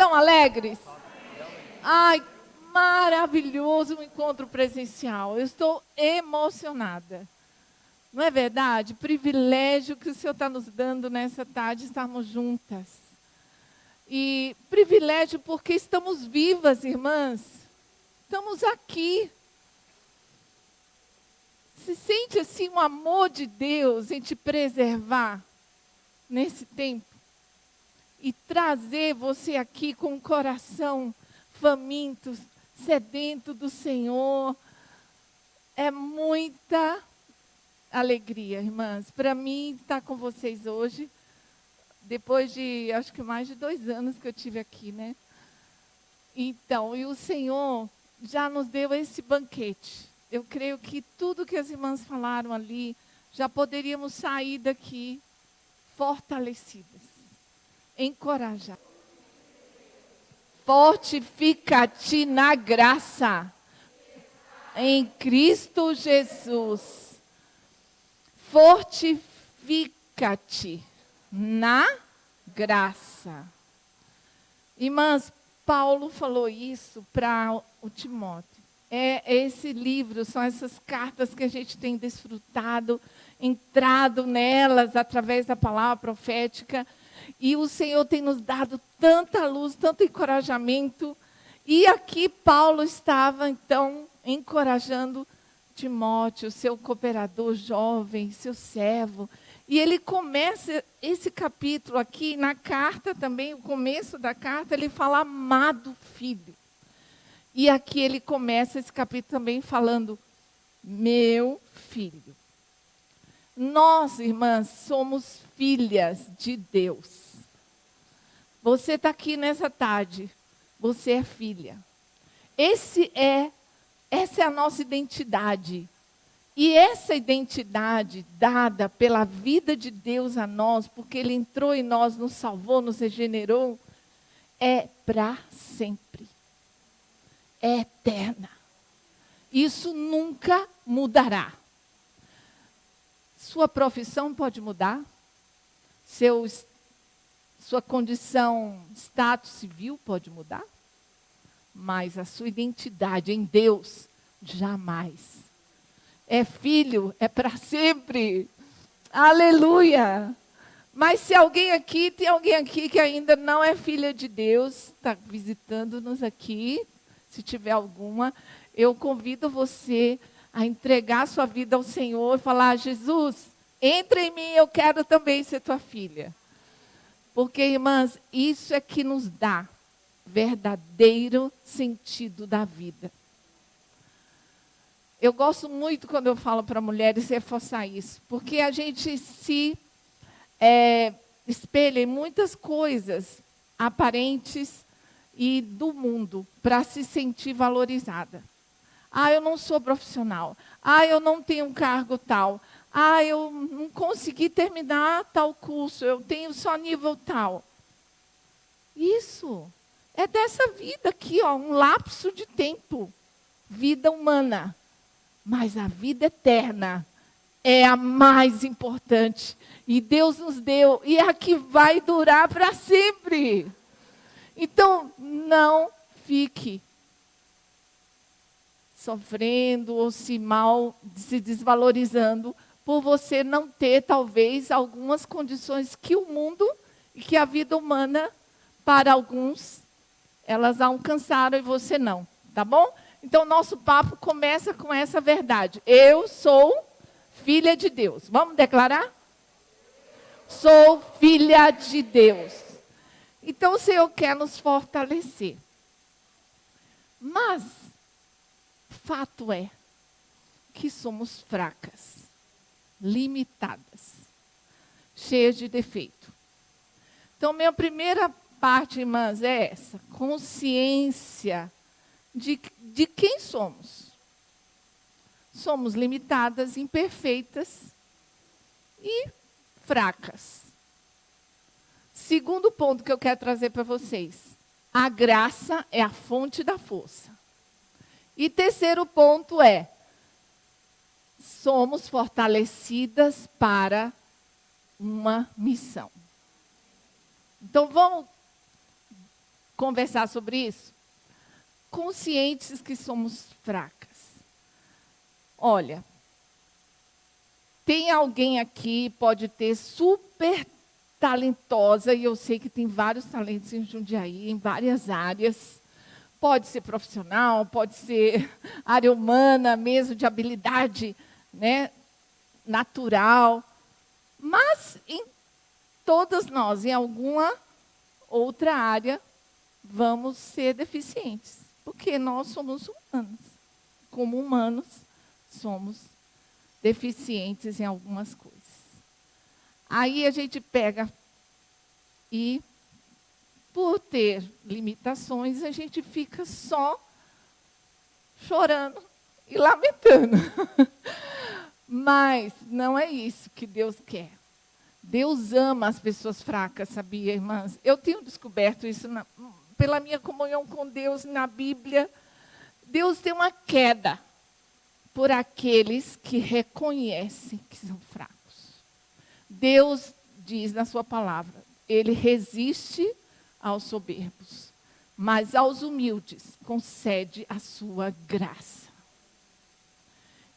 Estão alegres? Ai, maravilhoso o encontro presencial. Eu estou emocionada. Não é verdade? Privilégio que o Senhor está nos dando nessa tarde, estarmos juntas. E privilégio porque estamos vivas, irmãs. Estamos aqui. Se sente assim um amor de Deus em te preservar nesse tempo? E trazer você aqui com o coração faminto, sedento do Senhor. É muita alegria, irmãs. Para mim, estar com vocês hoje, depois de, acho que mais de 2 anos que eu tive aqui, né? Então, e o Senhor já nos deu esse banquete. Eu creio que tudo que as irmãs falaram ali, já poderíamos sair daqui fortalecidas. Encorajar. Fortifica-te na graça, em Cristo Jesus. Fortifica-te na graça. Irmãs, Paulo falou isso para o Timóteo. Esse livro, são essas cartas que a gente tem desfrutado, entrado nelas através da palavra profética. E o Senhor tem nos dado tanta luz, tanto encorajamento. E aqui Paulo estava, então, encorajando Timóteo, seu cooperador jovem, seu servo. E ele começa esse capítulo aqui, na carta também, o começo da carta, ele fala amado filho. E aqui ele começa esse capítulo também falando, meu filho. Nós, irmãs, somos filhas de Deus. Você está aqui nessa tarde, você é filha. Essa é a nossa identidade. E essa identidade dada pela vida de Deus a nós, porque Ele entrou em nós, nos salvou, nos regenerou, é para sempre. É eterna. Isso nunca mudará. Sua profissão pode mudar, sua condição, status civil pode mudar, mas a sua identidade em Deus, jamais. É filho, é para sempre. Aleluia! Mas se tem alguém aqui que ainda não é filha de Deus, está visitando-nos aqui, se tiver alguma, eu convido você a entregar sua vida ao Senhor e falar, Jesus, entra em mim, eu quero também ser tua filha. Porque, irmãs, isso é que nos dá verdadeiro sentido da vida. Eu gosto muito quando eu falo para mulheres reforçar isso, porque a gente se espelha em muitas coisas aparentes e do mundo para se sentir valorizada. Ah, eu não sou profissional. Ah, eu não tenho um cargo tal. Ah, eu não consegui terminar tal curso. Eu tenho só nível tal. Isso é dessa vida aqui, ó, um lapso de tempo. Vida humana. Mas a vida eterna é a mais importante. E Deus nos deu. E é a que vai durar para sempre. Então, não fique sofrendo ou se desvalorizando por você não ter, talvez, algumas condições que o mundo e que a vida humana, para alguns, elas alcançaram e você não, tá bom? Então, nosso papo começa com essa verdade. Eu sou filha de Deus. Vamos declarar? Sou filha de Deus. Então, o Senhor quer nos fortalecer. Mas fato é que somos fracas, limitadas, cheias de defeito. Então, minha primeira parte, irmãs, é essa. Consciência de quem somos. Somos limitadas, imperfeitas e fracas. Segundo ponto que eu quero trazer para vocês. A graça é a fonte da força. E terceiro ponto é, somos fortalecidas para uma missão. Então, vamos conversar sobre isso? Conscientes que somos fracas. Olha, tem alguém aqui, pode ter super talentosa, e eu sei que tem vários talentos em Jundiaí, em várias áreas. Pode ser profissional, pode ser área humana mesmo, de habilidade, né, natural. Mas em todas nós, em alguma outra área, vamos ser deficientes. Porque nós somos humanos. Como humanos, somos deficientes em algumas coisas. Aí a gente pega e, por ter limitações, a gente fica só chorando e lamentando. Mas não é isso que Deus quer. Deus ama as pessoas fracas, sabia, irmãs? Eu tenho descoberto isso pela minha comunhão com Deus na Bíblia. Deus tem uma queda por aqueles que reconhecem que são fracos. Deus diz na sua palavra, Ele resiste aos soberbos, mas aos humildes concede a sua graça.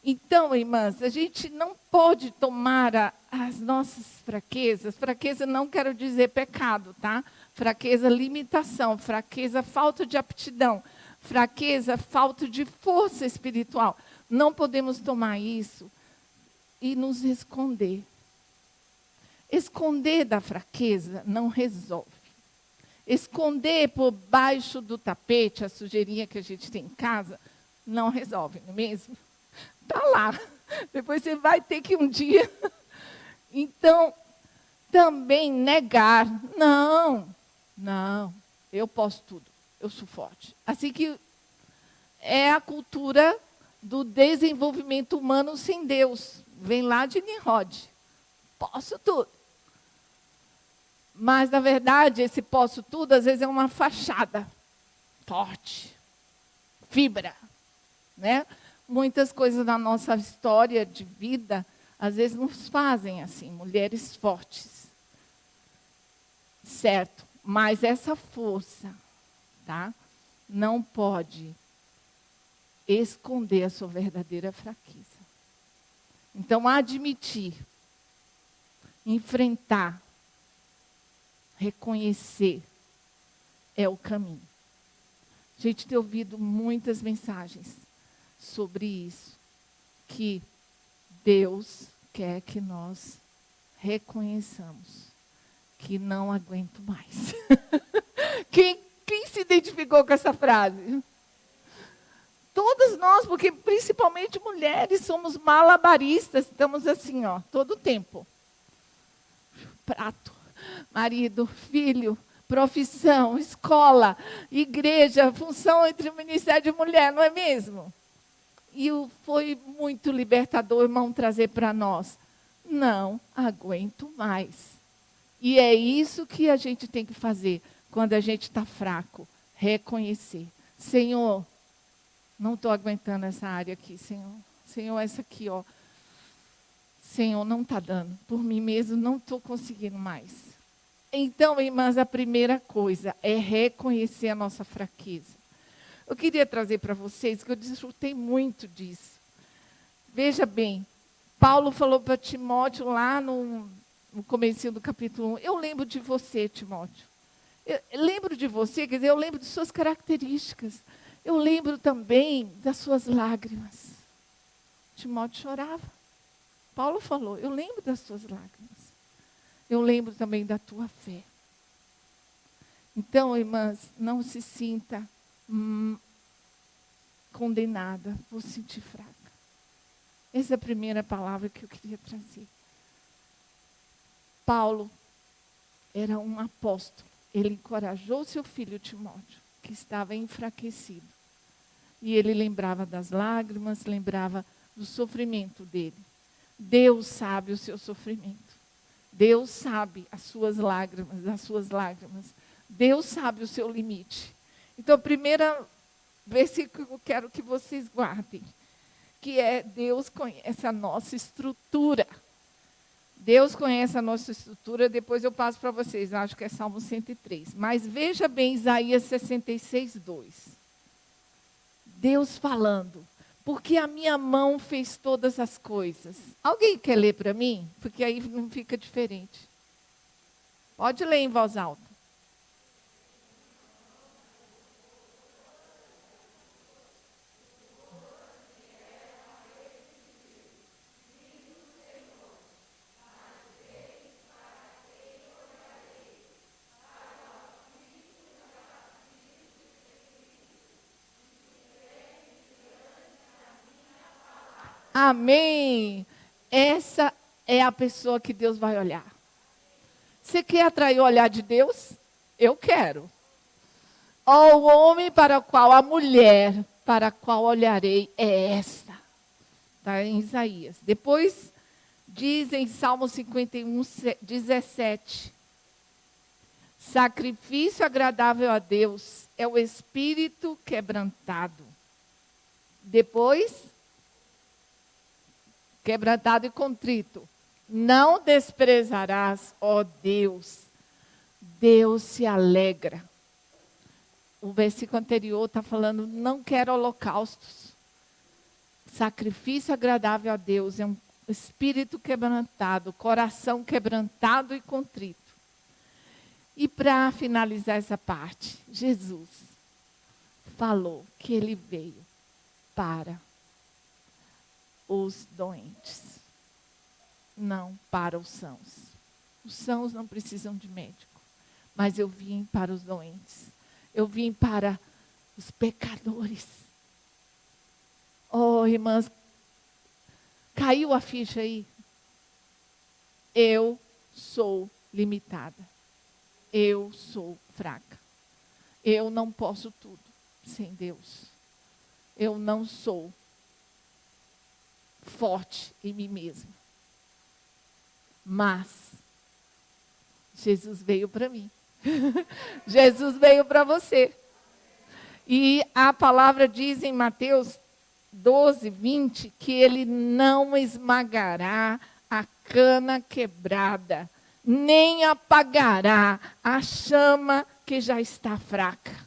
Então, irmãs, a gente não pode tomar as nossas fraquezas. Fraqueza não quero dizer pecado, tá? Fraqueza, limitação. Fraqueza, falta de aptidão. Fraqueza, falta de força espiritual. Não podemos tomar isso e nos esconder. Esconder da fraqueza não resolve. Esconder por baixo do tapete a sujeirinha que a gente tem em casa não resolve, não é mesmo? Está lá. Depois você vai ter que um dia. Então, também negar. Não, eu posso tudo. Eu sou forte. Assim que é a cultura do desenvolvimento humano sem Deus. Vem lá de Nimrod. Posso tudo. Mas, na verdade, esse posso tudo, às vezes, é uma fachada. Forte. Fibra. Né? Muitas coisas na nossa história de vida, às vezes, nos fazem assim, mulheres fortes. Certo. Mas essa força, tá, não pode esconder a sua verdadeira fraqueza. Então, admitir, enfrentar, reconhecer é o caminho. A gente tem ouvido muitas mensagens sobre isso, que Deus quer que nós reconheçamos que não aguento mais. Quem se identificou com essa frase? Todas nós, porque principalmente mulheres, somos malabaristas, estamos assim, ó, todo o tempo. Prato, marido, filho, profissão, escola, igreja, função entre o Ministério de Mulher, não é mesmo? E foi muito libertador, irmão, trazer para nós. Não aguento mais. E é isso que a gente tem que fazer quando a gente está fraco. Reconhecer. Senhor, não estou aguentando essa área aqui, Senhor. Senhor, essa aqui, ó. Senhor, não está dando. Por mim mesmo, não estou conseguindo mais. Então, irmãs, a primeira coisa é reconhecer a nossa fraqueza. Eu queria trazer para vocês, que eu desfrutei muito disso. Veja bem, Paulo falou para Timóteo lá no comecinho do capítulo 1, eu lembro de você, Timóteo. Eu lembro de você, quer dizer, eu lembro de suas características. Eu lembro também das suas lágrimas. Timóteo chorava. Paulo falou, eu lembro das suas lágrimas. Eu lembro também da tua fé. Então, irmãs, não se sinta condenada por sentir fraca. Essa é a primeira palavra que eu queria trazer. Paulo era um apóstolo. Ele encorajou seu filho Timóteo, que estava enfraquecido. E ele lembrava das lágrimas, lembrava do sofrimento dele. Deus sabe o seu sofrimento. Deus sabe as suas lágrimas. Deus sabe o seu limite. Então, o primeiro versículo que eu quero que vocês guardem, que é Deus conhece a nossa estrutura. Deus conhece a nossa estrutura, depois eu passo para vocês, acho que é Salmo 103. Mas veja bem Isaías 66, 2. Deus falando, porque a minha mão fez todas as coisas. Alguém quer ler para mim? Porque aí não fica diferente. Pode ler em voz alta. Amém. Essa é a pessoa que Deus vai olhar. Você quer atrair o olhar de Deus? Eu quero. Ó, o homem para o qual, a mulher para a qual olharei é esta. Está em Isaías. Depois diz em Salmo 51, 17. Sacrifício agradável a Deus é o espírito quebrantado. Depois, quebrantado e contrito. Não desprezarás, ó Deus. Deus se alegra. O versículo anterior está falando, não quero holocaustos. Sacrifício agradável a Deus é um espírito quebrantado, coração quebrantado e contrito. E para finalizar essa parte, Jesus falou que ele veio para os doentes, não para os sãos. Os sãos não precisam de médico, mas eu vim para os doentes. Eu vim para os pecadores. Oh, irmãs, caiu a ficha aí? Eu sou limitada. Eu sou fraca. Eu não posso tudo sem Deus. Eu não sou forte em mim mesma. Mas Jesus veio para mim. Jesus veio para você. E a palavra diz em Mateus 12, 20, que ele não esmagará a cana quebrada, nem apagará a chama que já está fraca.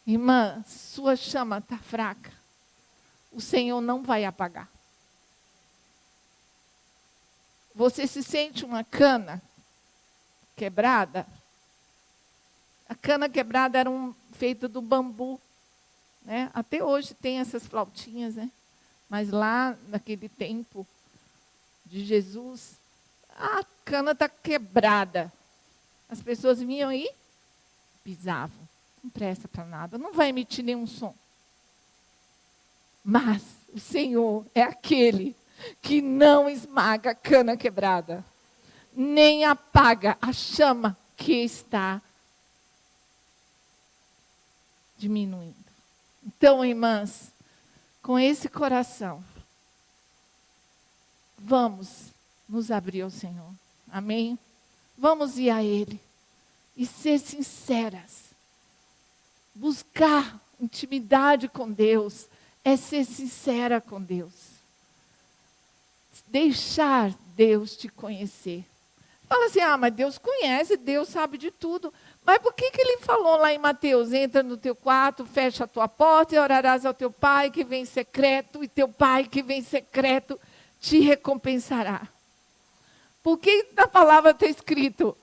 Irmã, sua chama está fraca. O Senhor não vai apagar. Você se sente uma cana quebrada? A cana quebrada era feita do bambu. Né? Até hoje tem essas flautinhas, né? Mas lá, naquele tempo de Jesus, a cana está quebrada. As pessoas vinham aí, pisavam. Não presta para nada, não vai emitir nenhum som. Mas o Senhor é aquele que não esmaga a cana quebrada, nem apaga a chama que está diminuindo. Então, irmãs, com esse coração, vamos nos abrir ao Senhor. Amém? Vamos ir a Ele e ser sinceras. Buscar intimidade com Deus é ser sincera com Deus. Deixar Deus te conhecer. Fala assim, mas Deus conhece, Deus sabe de tudo. Mas por que ele falou lá em Mateus? Entra no teu quarto, fecha a tua porta e orarás ao teu pai que vem em secreto, e teu pai que vem em secreto te recompensará. Por que na palavra está escrito?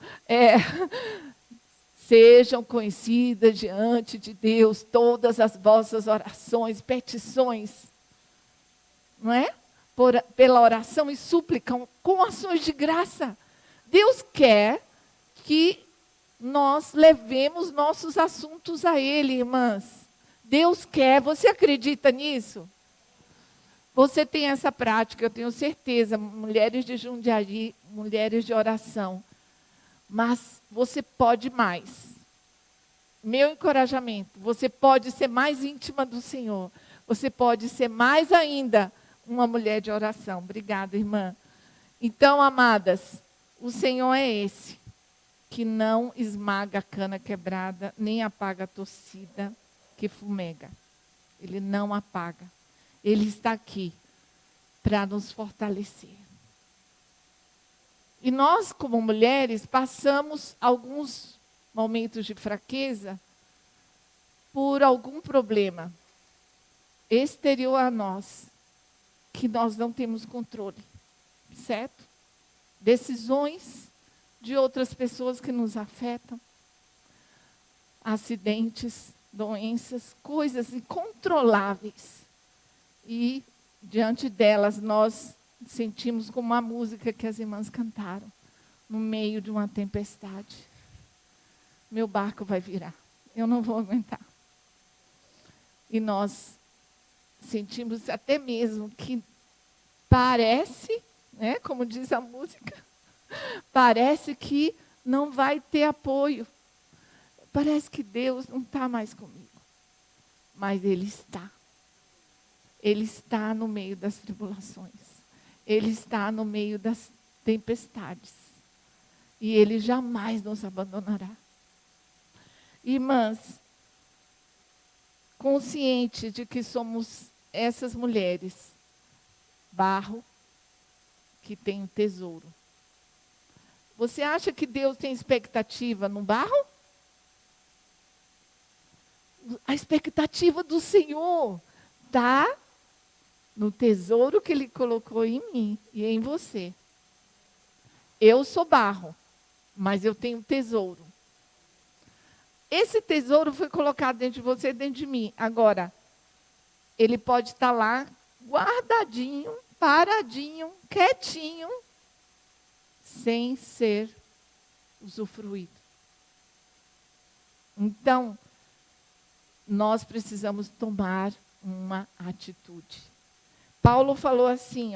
Sejam conhecidas diante de Deus todas as vossas orações, petições. Não é? Pela oração e súplica, com ações de graça. Deus quer que nós levemos nossos assuntos a Ele, irmãs. Deus quer, você acredita nisso? Você tem essa prática, eu tenho certeza, mulheres de Jundiaí, mulheres de oração. Mas você pode mais. Meu encorajamento, você pode ser mais íntima do Senhor. Você pode ser mais ainda uma mulher de oração. Obrigada, irmã. Então, amadas, o Senhor é esse, que não esmaga a cana quebrada, nem apaga a torcida que fumega. Ele não apaga. Ele está aqui para nos fortalecer. E nós, como mulheres, passamos alguns momentos de fraqueza por algum problema exterior a nós, que nós não temos controle, certo? Decisões de outras pessoas que nos afetam, acidentes, doenças, coisas incontroláveis. E, diante delas, nós sentimos como a música que as irmãs cantaram, no meio de uma tempestade. Meu barco vai virar, eu não vou aguentar. E nós sentimos até mesmo que parece, né, como diz a música, parece que não vai ter apoio. Parece que Deus não está mais comigo. Mas Ele está. Ele está no meio das tribulações. Ele está no meio das tempestades. E Ele jamais nos abandonará. Irmãs, consciente de que somos essas mulheres, barro que tem um tesouro. Você acha que Deus tem expectativa no barro? A expectativa do Senhor está no tesouro que Ele colocou em mim e em você. Eu sou barro, mas eu tenho tesouro. Esse tesouro foi colocado dentro de você e dentro de mim. Agora, ele pode estar lá, guardadinho, paradinho, quietinho, sem ser usufruído. Então, nós precisamos tomar uma atitude. Paulo falou assim,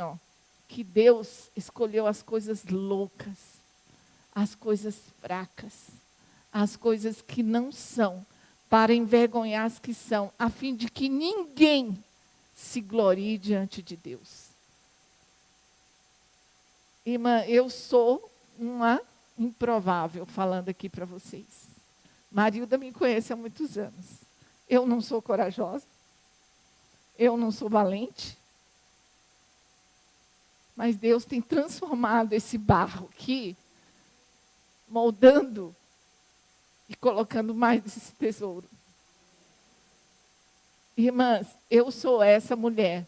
que Deus escolheu as coisas loucas, as coisas fracas, as coisas que não são, para envergonhar as que são, a fim de que ninguém se glorie diante de Deus. Irmã, eu sou uma improvável, falando aqui para vocês. Marilda me conhece há muitos anos. Eu não sou corajosa, eu não sou valente, mas Deus tem transformado esse barro aqui, moldando e colocando mais desse tesouro. Irmãs, eu sou essa mulher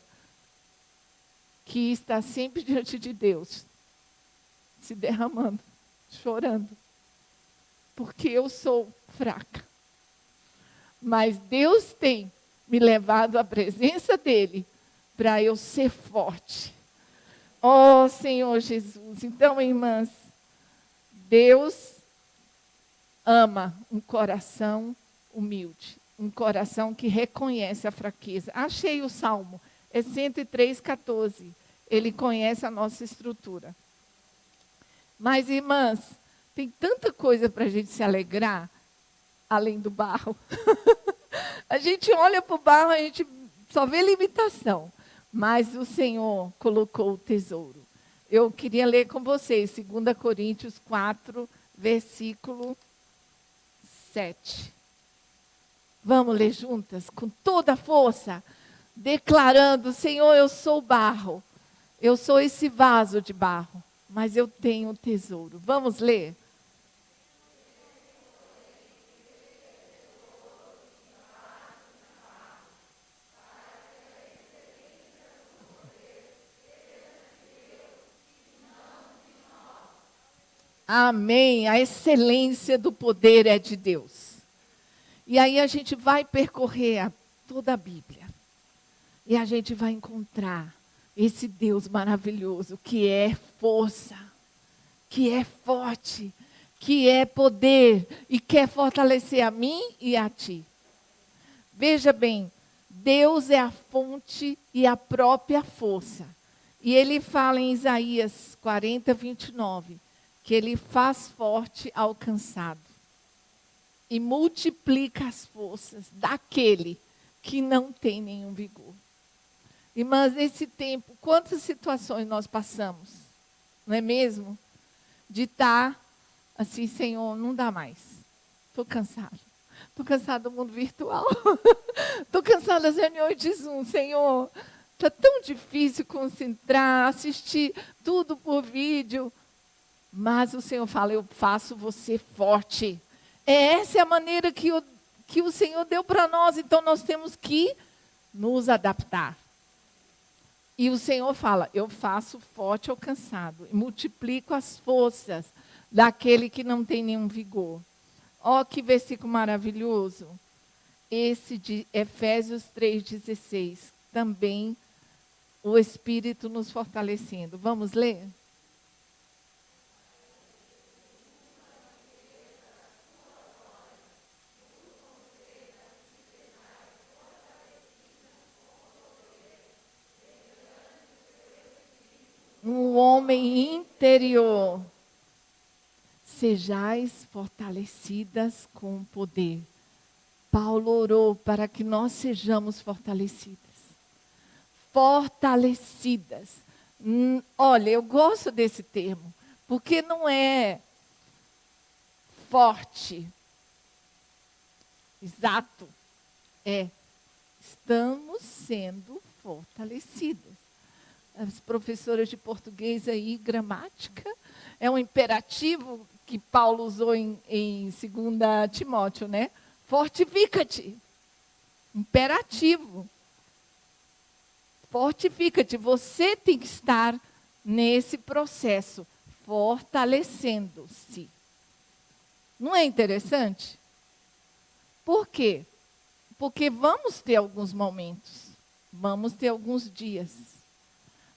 que está sempre diante de Deus, se derramando, chorando, porque eu sou fraca. Mas Deus tem me levado à presença dEle para eu ser forte. Oh, Senhor Jesus. Então, irmãs, Deus ama um coração humilde, um coração que reconhece a fraqueza. Achei o Salmo, é 103:14. Ele conhece a nossa estrutura. Mas, irmãs, tem tanta coisa para a gente se alegrar, além do barro. A gente olha para o barro, a gente só vê limitação. Mas o Senhor colocou o tesouro. Eu queria ler com vocês, 2 Coríntios 4, versículo 7. Vamos ler juntas, com toda a força, declarando: Senhor, eu sou barro, eu sou esse vaso de barro, mas eu tenho o tesouro. Vamos ler? Amém. A excelência do poder é de Deus. E aí a gente vai percorrer toda a Bíblia. E a gente vai encontrar esse Deus maravilhoso que é força, que é forte, que é poder e quer fortalecer a mim e a ti. Veja bem, Deus é a fonte e a própria força. E Ele fala em Isaías 40:29, que Ele faz forte ao cansado e multiplica as forças daquele que não tem nenhum vigor. Irmãs, nesse tempo, quantas situações nós passamos, não é mesmo? De estar assim, Senhor, não dá mais. Estou cansado. Estou cansado do mundo virtual. Estou cansada das reuniões de Zoom, Senhor. Está tão difícil concentrar, assistir tudo por vídeo. Mas o Senhor fala, eu faço você forte. Essa é a maneira que o Senhor deu para nós, então nós temos que nos adaptar. E o Senhor fala, eu faço forte ao cansado, e multiplico as forças daquele que não tem nenhum vigor. Ó, que versículo maravilhoso. Esse de Efésios 3,16. Também o Espírito nos fortalecendo. Vamos ler? Um homem interior. Sejais fortalecidas com poder. Paulo orou para que nós sejamos fortalecidas. Fortalecidas. Olha, eu gosto desse termo, porque não é forte. Exato. Estamos sendo fortalecidas. As professoras de português aí, gramática, é um imperativo que Paulo usou em 2 Timóteo, né? Fortifica-te. Imperativo. Fortifica-te. Você tem que estar nesse processo, fortalecendo-se. Não é interessante? Por quê? Porque vamos ter alguns momentos, vamos ter alguns dias,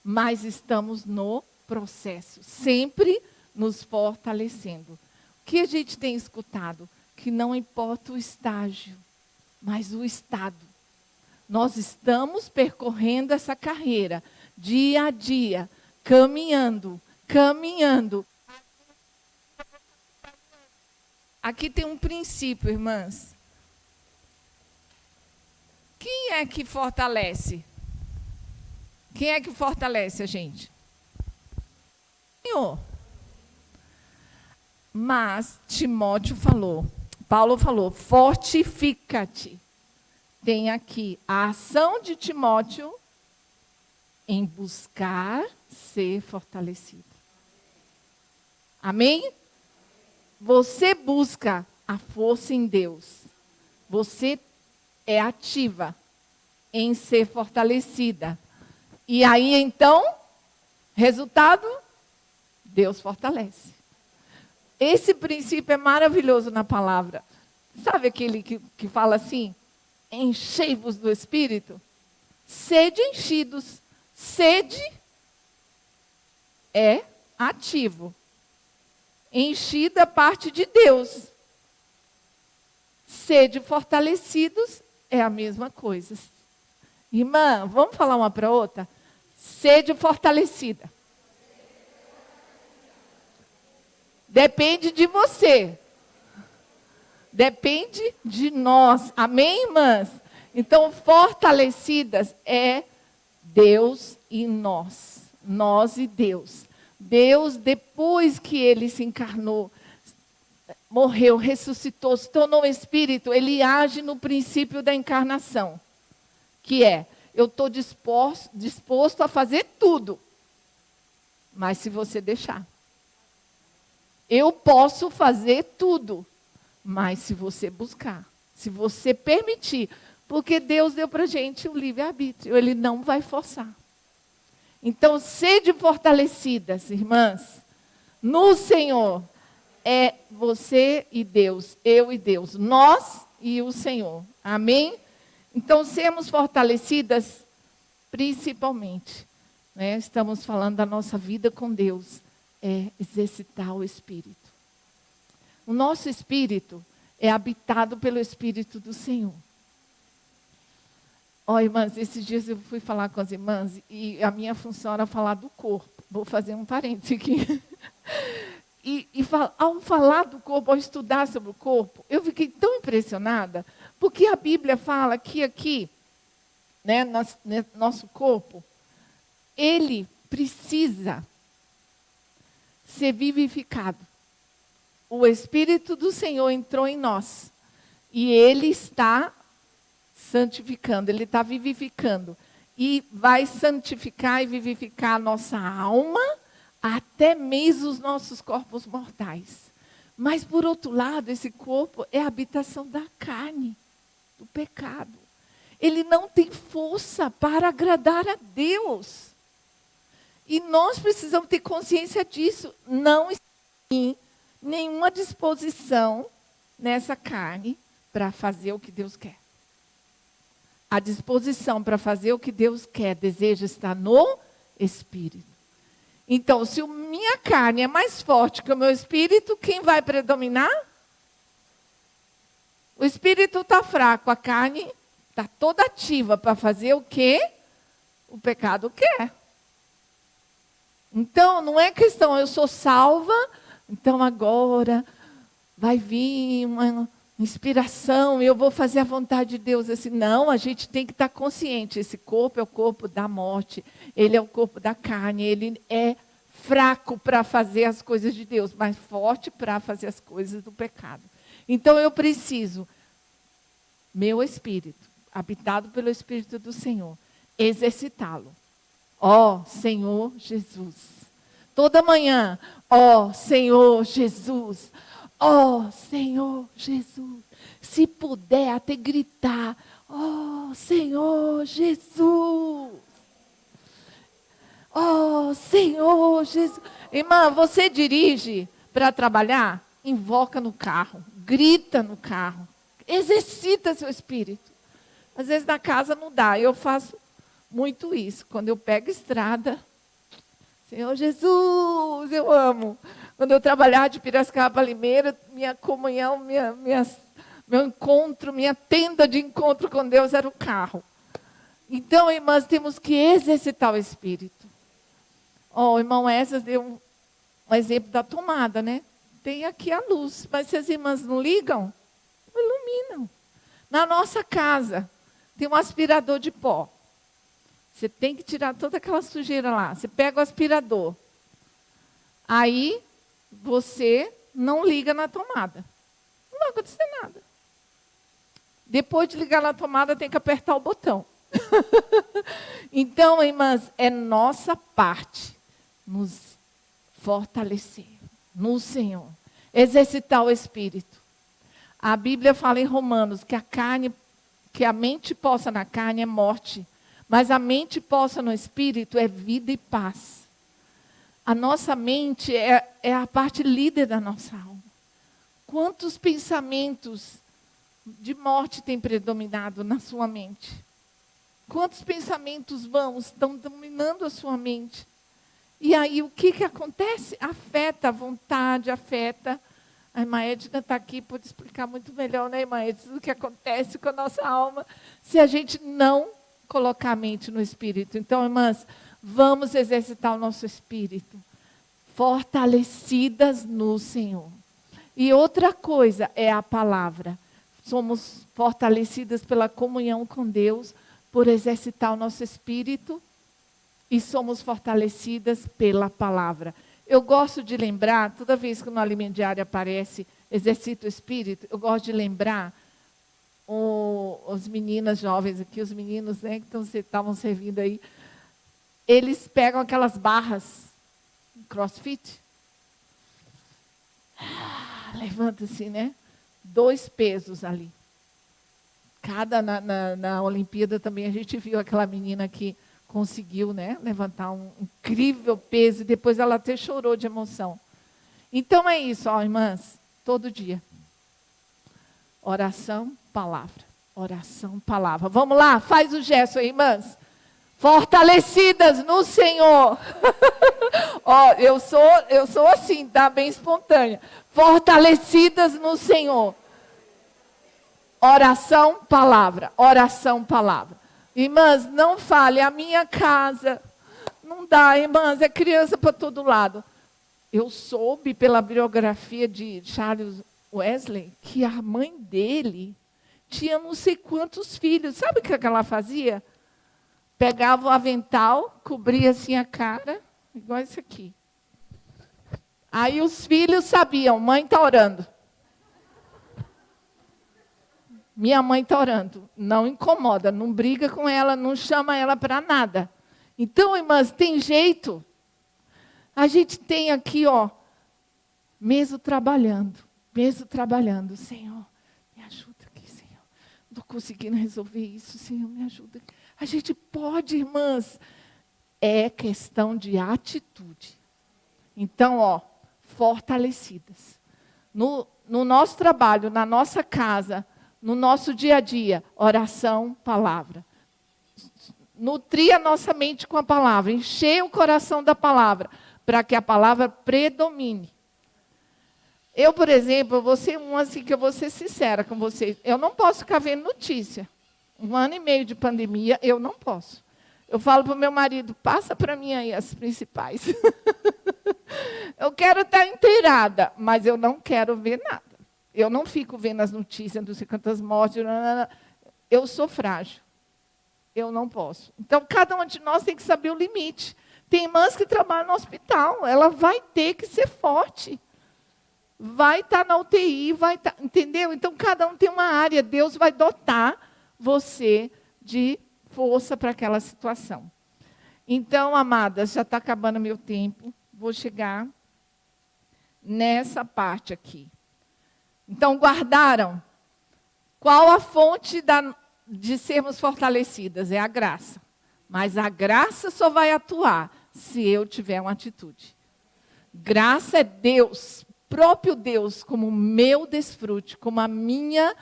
mas estamos no processo, sempre nos fortalecendo. O que a gente tem escutado? Que não importa o estágio, mas o estado. Nós estamos percorrendo essa carreira, dia a dia, caminhando. Aqui tem um princípio, irmãs. Quem é que fortalece? Quem é que fortalece a gente? Senhor. Mas Timóteo falou, Paulo falou, fortifica-te. Tem aqui a ação de Timóteo em buscar ser fortalecido. Amém? Você busca a força em Deus. Você é ativa em ser fortalecida. E aí, então, resultado, Deus fortalece. Esse princípio é maravilhoso na palavra. Sabe aquele que fala assim? Enchei-vos do Espírito. Sede enchidos. Sede é ativo. Enchida parte de Deus. Sede fortalecidos é a mesma coisa. Irmã, vamos falar uma para outra? Sede fortalecida. Depende de você. Depende de nós. Amém, irmãs? Então, fortalecidas é Deus e nós. Nós e Deus. Deus, depois que Ele se encarnou, morreu, ressuscitou, se tornou espírito, Ele age no princípio da encarnação. Que é, eu estou disposto a fazer tudo. Mas se você deixar. Eu posso fazer tudo. Mas se você buscar, se você permitir, porque Deus deu para a gente o livre-arbítrio, Ele não vai forçar. Então, sede fortalecidas, irmãs, no Senhor, é você e Deus, eu e Deus, nós e o Senhor, amém? Então, sermos fortalecidas, principalmente, né? Estamos falando da nossa vida com Deus, é exercitar o Espírito. O nosso espírito é habitado pelo Espírito do Senhor. Ó, irmãs, esses dias eu fui falar com as irmãs e a minha função era falar do corpo. Vou fazer um parênteses aqui. Ao falar do corpo, ao estudar sobre o corpo, eu fiquei tão impressionada, porque a Bíblia fala que aqui, né, nosso corpo, ele precisa ser vivificado. O Espírito do Senhor entrou em nós. E Ele está santificando, Ele está vivificando. E vai santificar e vivificar a nossa alma, até mesmo os nossos corpos mortais. Mas, por outro lado, esse corpo é a habitação da carne, do pecado. Ele não tem força para agradar a Deus. E nós precisamos ter consciência disso. Não tem nenhuma disposição nessa carne para fazer o que Deus quer. A disposição para fazer o que Deus quer, deseja estar no Espírito. Então, se a minha carne é mais forte que o meu Espírito, quem vai predominar? O Espírito está fraco, a carne está toda ativa para fazer o que o pecado quer. Então, não é questão, eu sou salva, então agora vai vir uma inspiração e eu vou fazer a vontade de Deus. Assim, não, a gente tem que estar consciente. Esse corpo é o corpo da morte, ele é o corpo da carne, ele é fraco para fazer as coisas de Deus, mas forte para fazer as coisas do pecado. Então, eu preciso, meu espírito, habitado pelo Espírito do Senhor, exercitá-lo. Ó Senhor Jesus. Toda manhã, ó Senhor Jesus. Ó Senhor Jesus. Se puder até gritar, ó Senhor Jesus. Ó Senhor Jesus. Irmã, você dirige para trabalhar? Invoca no carro, grita no carro. Exercita seu espírito. Às vezes na casa não dá, eu faço muito isso. Quando eu pego estrada, Senhor Jesus, eu amo. Quando eu trabalhava de Piracicaba para Limeira, minha comunhão, meu encontro, minha tenda de encontro com Deus era o carro. Então, irmãs, temos que exercitar o Espírito. O irmão Esas deu um exemplo da tomada, né? Tem aqui a luz, mas se as irmãs não ligam, não iluminam. Na nossa casa, tem um aspirador de pó. Você tem que tirar toda aquela sujeira lá. Você pega o aspirador. Aí, você não liga na tomada. Não vai acontecer nada. Depois de ligar na tomada, tem que apertar o botão. Então, irmãs, é nossa parte nos fortalecer no Senhor. Exercitar o Espírito. A Bíblia fala em Romanos que a mente posta na carne é morte. Mas a mente posta no Espírito é vida e paz. A nossa mente é a parte líder da nossa alma. Quantos pensamentos de morte têm predominado na sua mente? Quantos pensamentos vãos estão dominando a sua mente? E aí o que acontece? Afeta a vontade, afeta. A irmã Edna está aqui, pode explicar muito melhor, né, irmã Edna, o que acontece com a nossa alma se a gente não colocar a mente no Espírito. Então, irmãs, vamos exercitar o nosso Espírito, fortalecidas no Senhor. E outra coisa é a palavra. Somos fortalecidas pela comunhão com Deus, por exercitar o nosso Espírito, e somos fortalecidas pela palavra. Eu gosto de lembrar, toda vez que no alimento diário aparece, exercita o Espírito, eu gosto de lembrar os meninas jovens aqui, os meninos, né, que estavam servindo aí, eles pegam aquelas barras, crossfit, levanta assim, né? 2 pesos ali. Na Olimpíada também a gente viu aquela menina que conseguiu, né, levantar um incrível peso, e depois ela até chorou de emoção. Então é isso, ó, irmãs, todo dia. Oração, palavra. Oração, palavra. Vamos lá, faz o gesto aí, irmãs. Fortalecidas no Senhor. Ó, eu sou assim, tá? Bem espontânea. Fortalecidas no Senhor. Oração, palavra. Oração, palavra. Irmãs, não fale, a minha casa. Não dá, irmãs, é criança para todo lado. Eu soube pela biografia de Charles Wesley que a mãe dele tinha não sei quantos filhos. Sabe o que ela fazia? Pegava o avental, cobria assim a cara, igual isso aqui. Aí os filhos sabiam, mãe está orando. Minha mãe está orando. Não incomoda, não briga com ela, não chama ela para nada. Então, irmãs, tem jeito. A gente tem aqui, mesmo trabalhando, Senhor, me ajuda aqui, Senhor. Não estou conseguindo resolver isso, Senhor, me ajuda. A gente pode, irmãs, é questão de atitude. Então, fortalecidas. No nosso trabalho, na nossa casa, no nosso dia a dia, oração, palavra. Nutrir a nossa mente com a palavra, encher o coração da palavra, para que a palavra predomine. Eu, por exemplo, vou ser que eu vou ser sincera com vocês. Eu não posso ficar vendo notícia. 1 ano e meio de pandemia, eu não posso. Eu falo para o meu marido, passa para mim aí as principais. Eu quero estar inteirada, mas eu não quero ver nada. Eu não fico vendo as notícias, não sei quantas mortes. Eu sou frágil. Eu não posso. Então, cada um de nós tem que saber o limite. Tem irmãs que trabalham no hospital, ela vai ter que ser forte. Vai estar na UTI, entendeu? Então, cada um tem uma área. Deus vai dotar você de força para aquela situação. Então, amadas, já está acabando meu tempo. Vou chegar nessa parte aqui. Então, guardaram? Qual a fonte de sermos fortalecidas? É a graça. Mas a graça só vai atuar se eu tiver uma atitude. Graça é Deus, próprio Deus, como meu desfrute, como a minha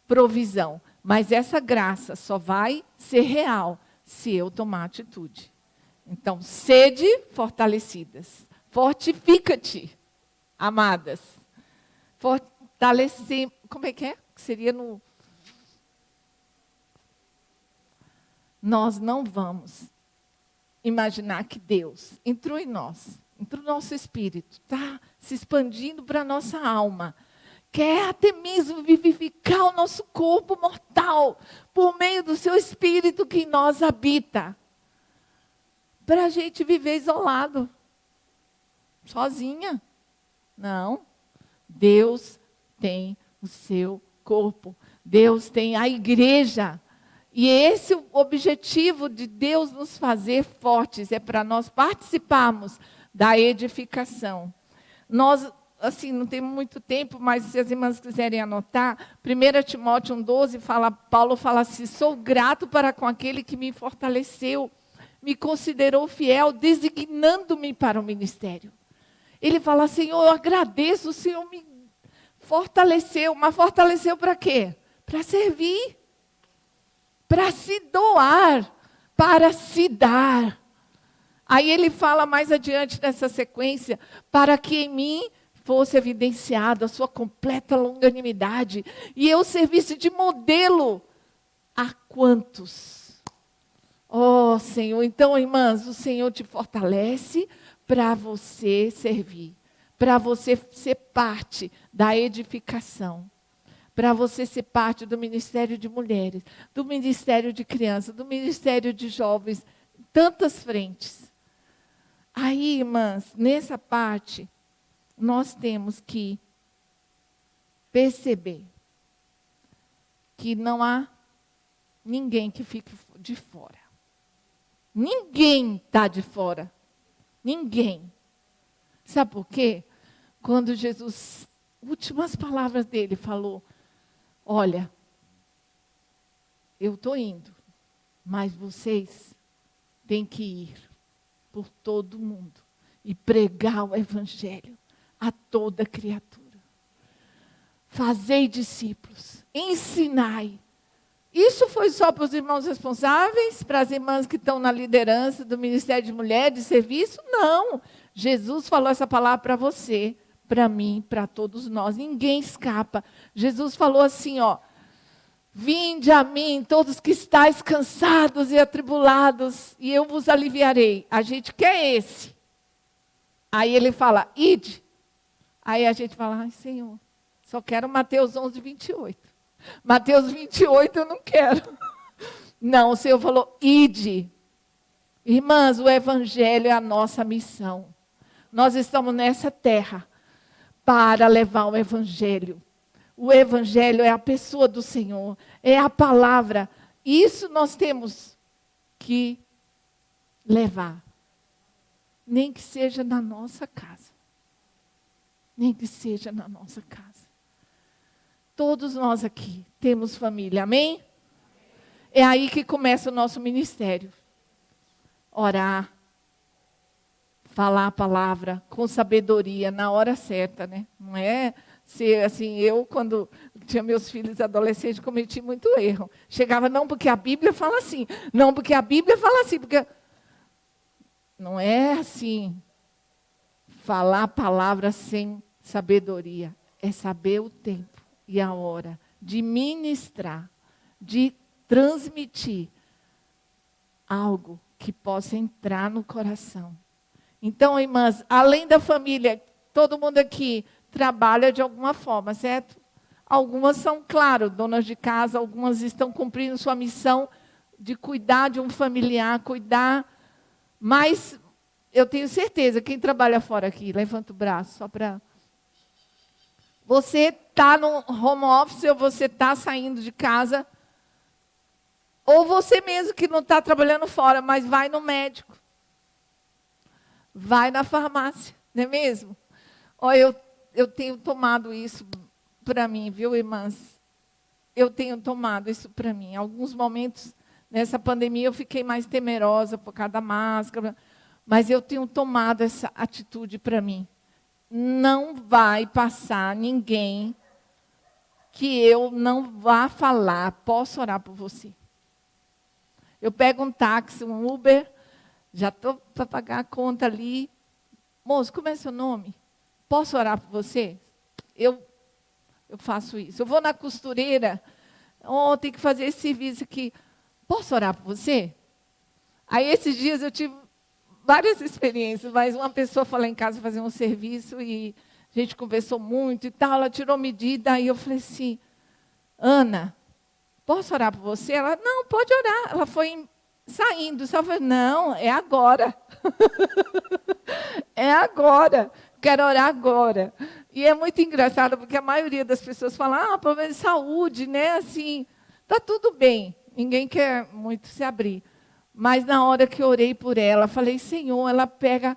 provisão. Mas essa graça só vai ser real se eu tomar atitude. Então, sede fortalecidas. Fortifica-te, amadas. Fortalecer, como é que é? Seria no... Nós não vamos imaginar que Deus entrou em nós, entrou no nosso espírito, está se expandindo para a nossa alma. Quer até mesmo vivificar o nosso corpo mortal por meio do seu espírito que em nós habita. Para a gente viver isolado, sozinha. Não. Deus tem o seu corpo. Deus tem a igreja. E esse é o objetivo de Deus nos fazer fortes. É para nós participarmos da edificação. Nós, assim, não temos muito tempo, mas se as irmãs quiserem anotar, 1 Timóteo 1,12, Paulo fala assim, sou grato para com aquele que me fortaleceu, me considerou fiel, designando-me para o ministério. Ele fala, Senhor, eu agradeço, o Senhor me fortaleceu. Mas fortaleceu para quê? Para servir. Para se doar. Para se dar. Aí ele fala mais adiante nessa sequência, para que em mim fosse evidenciado a sua completa longanimidade e eu servisse de modelo a quantos? Oh, Senhor, então, irmãs, o Senhor te fortalece para você servir, para você ser parte da edificação, para você ser parte do ministério de mulheres, do ministério de crianças, do ministério de jovens, tantas frentes. Aí, irmãs, nessa parte, nós temos que perceber que não há ninguém que fique de fora. Ninguém está de fora. Ninguém. Sabe por quê? Quando Jesus, últimas palavras dele, falou, olha, eu estou indo, mas vocês têm que ir por todo mundo e pregar o evangelho a toda criatura. Fazei discípulos, ensinai. Isso foi só para os irmãos responsáveis, para as irmãs que estão na liderança do Ministério de Mulheres, de serviço? Não. Jesus falou essa palavra para você, para mim, para todos nós. Ninguém escapa. Jesus falou assim, vinde a mim, todos que estáis cansados e atribulados, e eu vos aliviarei. A gente quer esse. Aí ele fala, ide. Aí a gente fala, ai, Senhor, só quero Mateus 11, 28. Mateus 28 eu não quero. Não, o Senhor falou, ide. Irmãs, o evangelho é a nossa missão. Nós estamos nessa terra para levar o evangelho. O evangelho é a pessoa do Senhor, é a palavra. Isso nós temos que levar. Nem que seja na nossa casa. Nem que seja na nossa casa. Todos nós aqui temos família, amém? É aí que começa o nosso ministério. Orar, falar a palavra com sabedoria, na hora certa, né? Não é ser assim, eu quando tinha meus filhos adolescentes cometi muito erro. Chegava, não porque a Bíblia fala assim, não porque a Bíblia fala assim, porque... Não é assim, falar a palavra sem sabedoria, é saber o tempo e a hora de ministrar, de transmitir algo que possa entrar no coração. Então, irmãs, além da família, todo mundo aqui trabalha de alguma forma, certo? Algumas são, claro, donas de casa, algumas estão cumprindo sua missão de cuidar de um familiar, cuidar, mas eu tenho certeza, quem trabalha fora aqui, levanta o braço, só para... Você está no home office ou você está saindo de casa, ou você mesmo que não está trabalhando fora, mas vai no médico. Vai na farmácia, não é mesmo? Olha, eu tenho tomado isso para mim, viu, irmãs? Eu tenho tomado isso para mim. Em alguns momentos, nessa pandemia, eu fiquei mais temerosa por causa da máscara, mas eu tenho tomado essa atitude para mim. Não vai passar ninguém que eu não vá falar, posso orar por você. Eu pego um táxi, um Uber, já estou para pagar a conta ali. Moço, como é seu nome? Posso orar por você? Eu faço isso. Eu vou na costureira, tem que fazer esse serviço aqui. Posso orar por você? Aí esses dias eu tive várias experiências, mas uma pessoa foi lá em casa fazer um serviço e a gente conversou muito e tal, ela tirou medida, e eu falei assim, Ana, posso orar por você? Ela, não, pode orar. Ela foi saindo, só falei, não, é agora. É agora, quero orar agora. E é muito engraçado, porque a maioria das pessoas fala, problema de saúde, né? Assim, está tudo bem, ninguém quer muito se abrir. Mas na hora que eu orei por ela, falei, Senhor, ela pega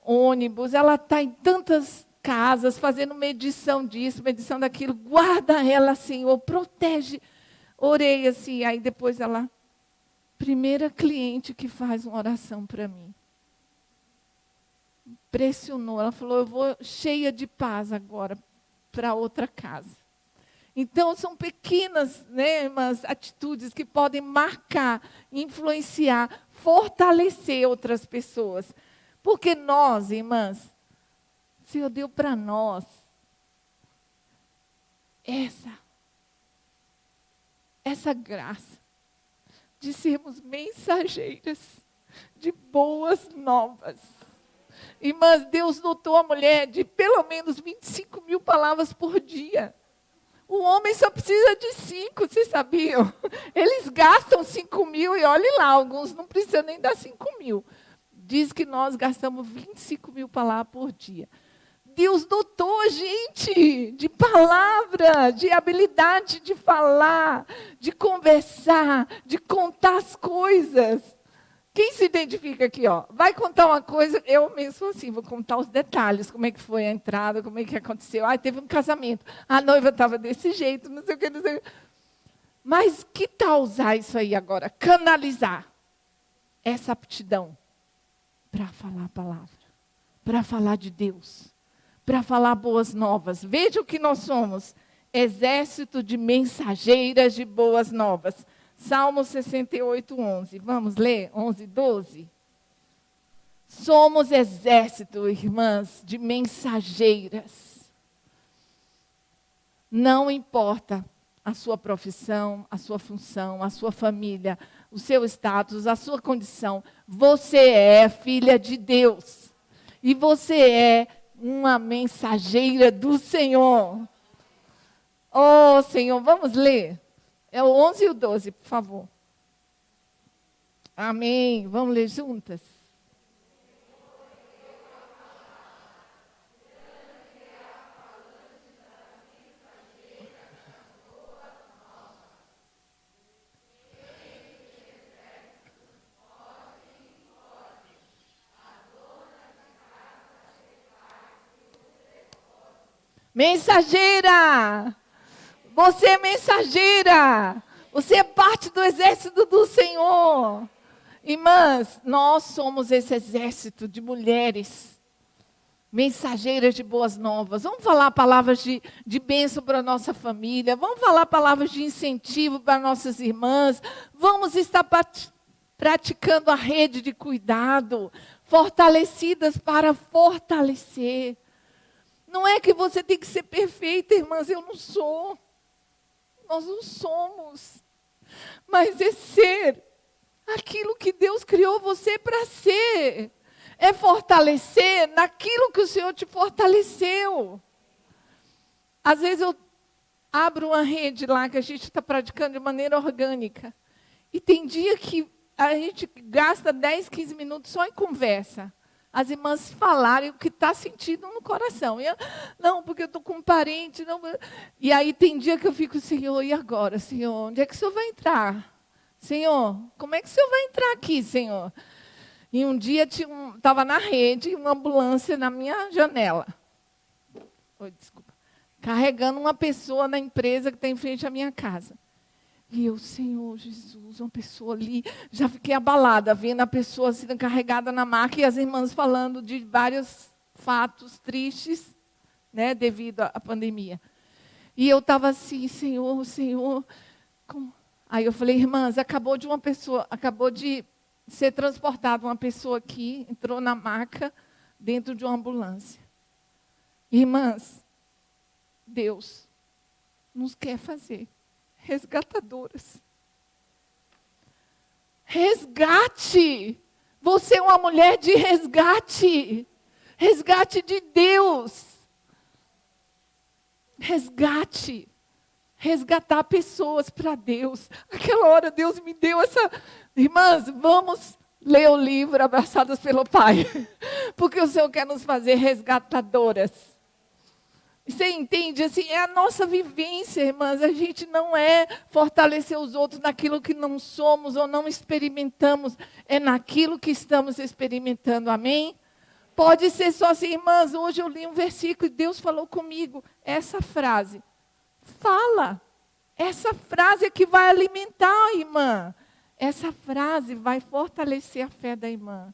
ônibus, ela está em tantas casas, fazendo medição disso, medição daquilo, guarda ela, Senhor, protege. Orei assim, aí depois ela, primeira cliente que faz uma oração para mim. Pressionou, ela falou, eu vou cheia de paz agora para outra casa. Então, são pequenas, né, umas atitudes que podem marcar, influenciar, fortalecer outras pessoas. Porque nós, irmãs, o Senhor deu para nós essa graça de sermos mensageiras de boas novas. Irmãs, Deus dotou a mulher de pelo menos 25 mil palavras por dia. O homem só precisa de 5, vocês sabiam? Eles gastam 5 mil e olhe lá, alguns não precisam nem dar 5 mil. Diz que nós gastamos 25 mil palavras por dia. Deus dotou a gente de palavra, de habilidade de falar, de conversar, de contar as coisas. Quem se identifica aqui, ó? Vai contar uma coisa, eu mesmo sou assim, vou contar os detalhes, como é que foi a entrada, como é que aconteceu. Teve um casamento, a noiva estava desse jeito, não sei o que, não sei o que. Mas que tal usar isso aí agora? Canalizar essa aptidão para falar a palavra, para falar de Deus, para falar boas novas. Veja o que nós somos, exército de mensageiras de boas novas. Salmo 68, 11. Vamos ler? 11, 12. Somos exército, irmãs, de mensageiras. Não importa a sua profissão, a sua função, a sua família, o seu status, a sua condição. Você é filha de Deus. E você é uma mensageira do Senhor. Oh, Senhor, vamos ler? É o 11 e o 12, por favor. Amém. Vamos ler juntas? Mensageira! Você é mensageira! Você é parte do exército do Senhor. Irmãs, nós somos esse exército de mulheres, mensageiras de boas novas. Vamos falar palavras de bênção para a nossa família. Vamos falar palavras de incentivo para nossas irmãs. Vamos estar praticando a rede de cuidado, fortalecidas para fortalecer. Não é que você tem que ser perfeita, irmãs, eu não sou. Nós não somos. Mas é ser aquilo que Deus criou você para ser. É fortalecer naquilo que o Senhor te fortaleceu. Às vezes eu abro uma rede lá que a gente está praticando de maneira orgânica. E tem dia que a gente gasta 10, 15 minutos só em conversa. As irmãs falarem o que está sentindo no coração. Não, porque eu estou com um parente. Não. E aí tem dia que eu fico, Senhor, e agora, Senhor? Onde é que o Senhor vai entrar? Senhor, como é que o Senhor vai entrar aqui, Senhor? E um dia estava na rede, uma ambulância na minha janela. Oi, desculpa. Carregando uma pessoa na empresa que está em frente à minha casa. E eu, Senhor Jesus, uma pessoa ali, já fiquei abalada, vendo a pessoa sendo carregada na maca e as irmãs falando de vários fatos tristes, né, devido à pandemia. E eu estava assim, Senhor, Senhor. Aí eu falei, irmãs, acabou de ser transportada uma pessoa aqui, entrou na maca, dentro de uma ambulância. Irmãs, Deus nos quer fazer resgatadoras. Resgate! Você é uma mulher de resgate. Resgate de Deus. Resgate. Resgatar pessoas para Deus. Aquela hora Deus me deu essa... Irmãs, vamos ler o livro Abraçadas pelo Pai. Porque o Senhor quer nos fazer resgatadoras. Você entende? Assim, é a nossa vivência, irmãs. A gente não é fortalecer os outros naquilo que não somos ou não experimentamos. É naquilo que estamos experimentando. Amém? Pode ser só assim, irmãs. Hoje eu li um versículo e Deus falou comigo. Essa frase. Fala. Essa frase é que vai alimentar a irmã. Essa frase vai fortalecer a fé da irmã.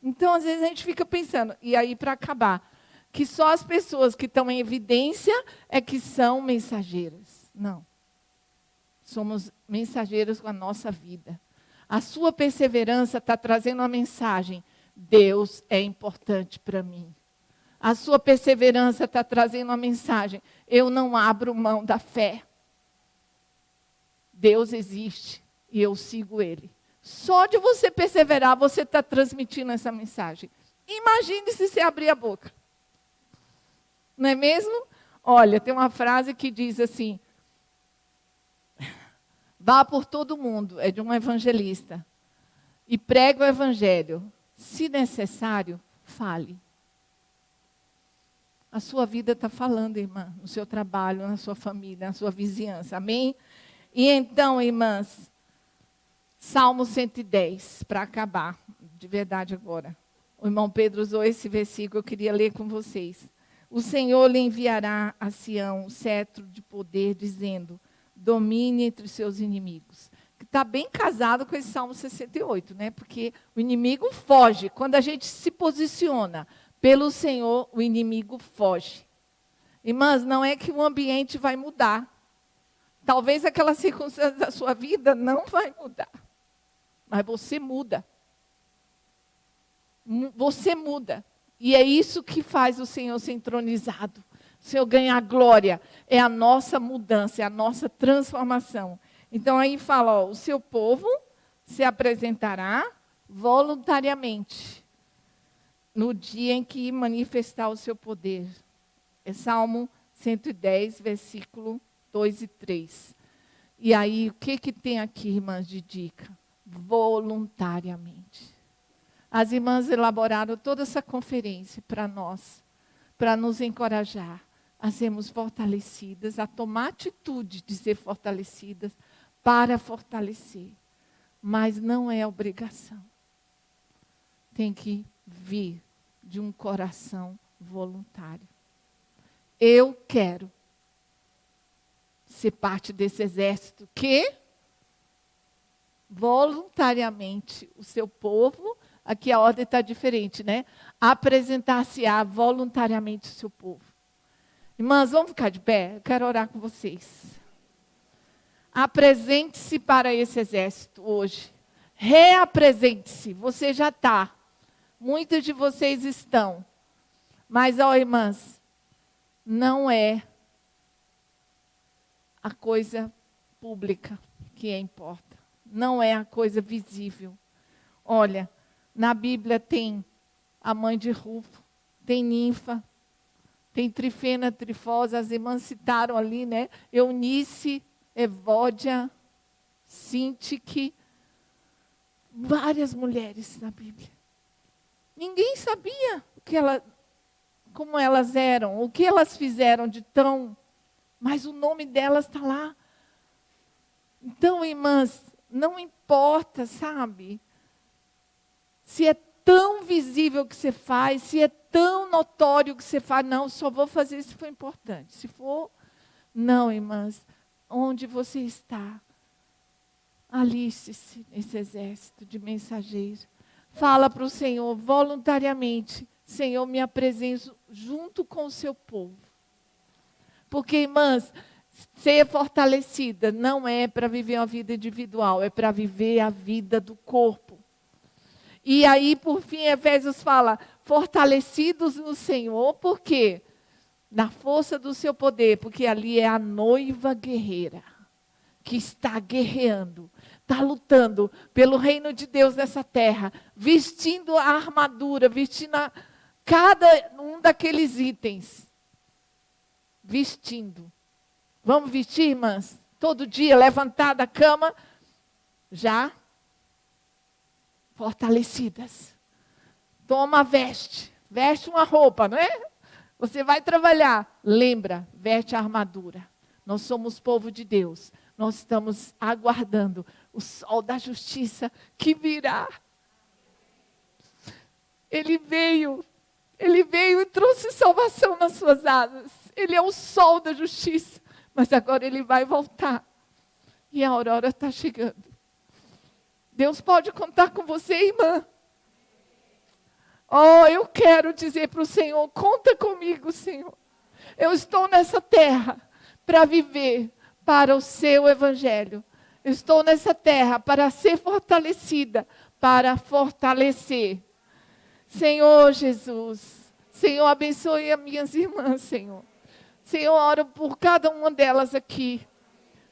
Então, às vezes, a gente fica pensando. E aí, para acabar... que só as pessoas que estão em evidência é que são mensageiras. Não. Somos mensageiros com a nossa vida. A sua perseverança está trazendo uma mensagem. Deus é importante para mim. A sua perseverança está trazendo uma mensagem. Eu não abro mão da fé. Deus existe e eu sigo Ele. Só de você perseverar, você está transmitindo essa mensagem. Imagine se você abrir a boca. Não é mesmo? Olha, tem uma frase que diz assim: vá por todo mundo, é de um evangelista, e pregue o evangelho. Se necessário, fale. A sua vida está falando, irmã, no seu trabalho, na sua família, na sua vizinhança. Amém? E então, irmãs, Salmo 110, para acabar, de verdade agora. O irmão Pedro usou esse versículo, eu queria ler com vocês. O Senhor lhe enviará a Sião um cetro de poder, dizendo, domine entre os seus inimigos. Está bem casado com esse Salmo 68, né? Porque o inimigo foge. Quando a gente se posiciona pelo Senhor, o inimigo foge. Irmãs, não é que o ambiente vai mudar. Talvez aquela circunstância da sua vida não vai mudar. Mas você muda. Você muda. E é isso que faz o Senhor ser entronizado. O Senhor ganhar glória. É a nossa mudança, é a nossa transformação. Então aí fala, ó, o seu povo se apresentará voluntariamente no dia em que manifestar o seu poder. É Salmo 110, versículo 2 e 3. E aí, o que tem aqui, irmãs, de dica? Voluntariamente. As irmãs elaboraram toda essa conferência para nós, para nos encorajar a sermos fortalecidas, a tomar atitude de ser fortalecidas, para fortalecer. Mas não é obrigação. Tem que vir de um coração voluntário. eu quero ser parte desse exército que voluntariamente o seu povo, aqui a ordem está diferente, né? Apresentar-se-á voluntariamente o seu povo. Irmãs, vamos ficar de pé? Eu quero orar com vocês. Apresente-se para esse exército hoje. Reapresente-se. Você já está. Muitos de vocês estão. Mas, ó, irmãs, não é a coisa pública que importa. Não é a coisa visível. Olha, na Bíblia tem a mãe de Rufo, tem Ninfa, tem Trifena, Trifosa, as irmãs citaram ali, né? Eunice, Evódia, Sintique, várias mulheres na Bíblia. Ninguém sabia como elas eram, o que elas fizeram de tão... Mas o nome delas está lá. Então, irmãs, não importa, sabe? Se é tão visível que você faz, se é tão notório que você faz, não, só vou fazer se for importante. Se for, não, irmãs, onde você está, aliste-se nesse exército de mensageiros. Fala para o Senhor voluntariamente, Senhor, me apresento junto com o seu povo. Porque, irmãs, ser fortalecida não é para viver uma vida individual, é para viver a vida do corpo. E aí, por fim, Efésios fala, fortalecidos no Senhor, por quê? Na força do seu poder, porque ali é a noiva guerreira, que está guerreando, está lutando pelo reino de Deus nessa terra, vestindo a armadura, vestindo cada um daqueles itens. Vestindo. Vamos vestir, irmãs? Todo dia, levantar da cama, já fortalecidas. Toma, veste uma roupa, não é? Você vai trabalhar, lembra, veste a armadura. Nós somos povo de Deus. Nós estamos aguardando o sol da justiça que virá. Ele veio e trouxe salvação nas suas asas. Ele é o sol da justiça. Mas agora ele vai voltar. E a aurora está chegando. Deus pode contar com você, irmã. Oh, eu quero dizer para o Senhor, conta comigo, Senhor. Eu estou nessa terra para viver para o seu evangelho. Eu estou nessa terra para ser fortalecida, para fortalecer. Senhor Jesus, Senhor, abençoe as minhas irmãs, Senhor. Senhor, oro por cada uma delas aqui.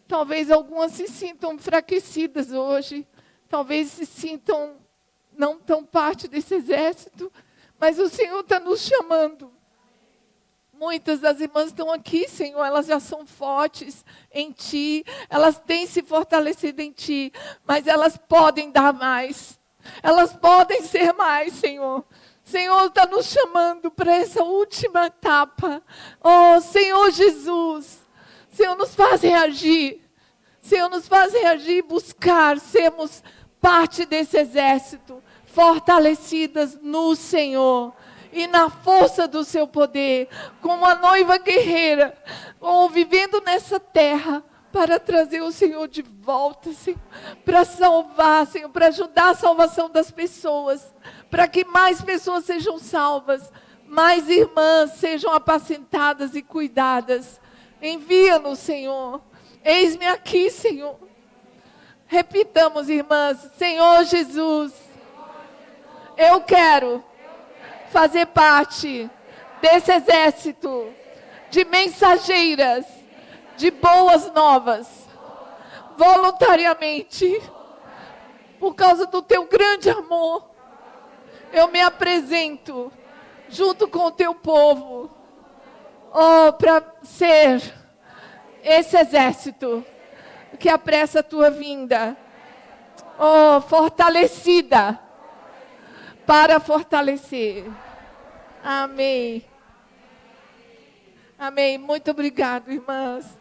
Talvez algumas se sintam enfraquecidas hoje. Talvez se sintam não tão parte desse exército. Mas o Senhor está nos chamando. Muitas das irmãs estão aqui, Senhor. Elas já são fortes em Ti. Elas têm se fortalecido em Ti. Mas elas podem dar mais. Elas podem ser mais, Senhor. Senhor está nos chamando para essa última etapa. Oh, Senhor Jesus. Senhor, nos faz reagir. Senhor, nos faz reagir e buscar sermos parte desse exército. Fortalecidas no Senhor. E na força do seu poder. Como a noiva guerreira. Oh, vivendo nessa terra. Para trazer o Senhor de volta, Senhor. Para salvar, Senhor. Para ajudar a salvação das pessoas. Para que mais pessoas sejam salvas. Mais irmãs sejam apacentadas e cuidadas. Envia-nos, Senhor. Eis-me aqui, Senhor. Repitamos, irmãs. Senhor Jesus. Eu quero fazer parte desse exército de mensageiras de boas novas, voluntariamente, por causa do teu grande amor, eu me apresento junto com o teu povo, oh, para ser esse exército que apressa a tua vinda, oh, fortalecida, para fortalecer. Amém. Amém. Muito obrigado, irmãs.